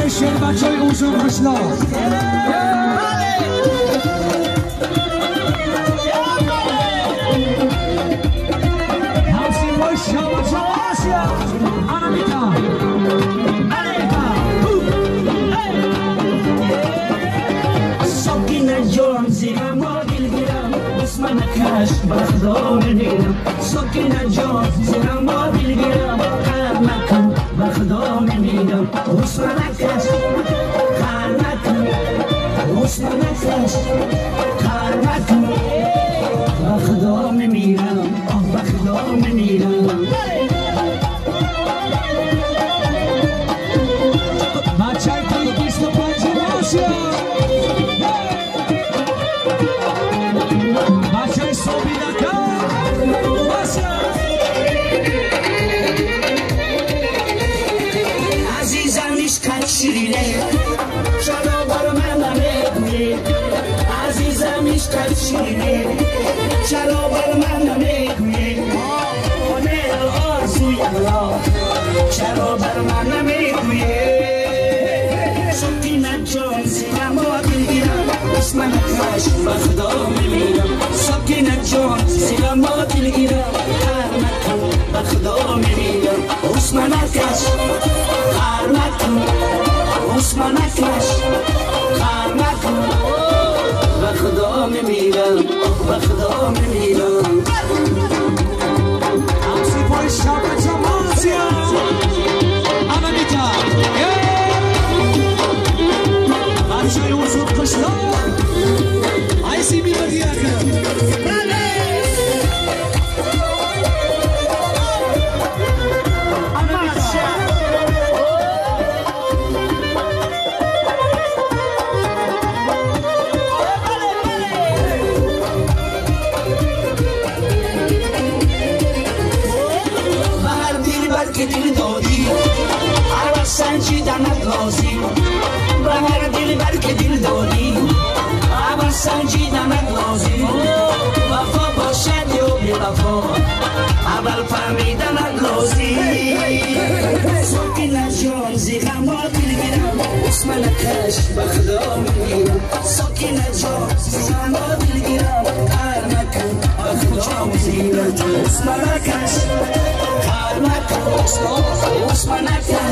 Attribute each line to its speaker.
Speaker 1: شیر بچه های اوزون خوشلا همسی باش بچه آسیا آنامیتا
Speaker 2: ساکن جان زیر ما دلگیرم اسم نکش بخدا میمیرم ساکن جان زیر ما دلگیرم کار نکن بخدا میمیرم اسم نکش کار نکن اسم نکش کار نکن بخدا میمیرم بخدا میمیرم
Speaker 1: بچه های 25 آسیا بچه صوبی نکن آسیا
Speaker 2: عزیزم عشقت شیرینه چرا بر من نمیگویی عزیزم عشقت شیرینه چرا بر من نمیگویی خانه آرزوی را چرا بر من نمیگویی سکینه جان زیر ما دلگیرم اسم نکش بخدا میمیرم سکینه جان زیر ما دلگیرم کار نکن بخدا میمیرم اسم نکش کار نکن اسم نکش کار نکن بخدا میمیرم بخدا میمیرم
Speaker 1: همسی باش بچه آسیا آنامیتا بچه های اوزون خوشلا آیسی میبردی اکرم
Speaker 2: که دل دادی هر سنجیدنت لازم به هر دل بلکه دل دادی هر سنجیدنت لازم وفا باشد یا بی وفا اول فهمیدنت لازم ساکن جان زیر ما دلگیرم اسم نکش بخدا میمیرم ساکن جان زیر ما دلگیرم کار نکن بخدا میمیرم اسم نکش کار نکن اسم نکش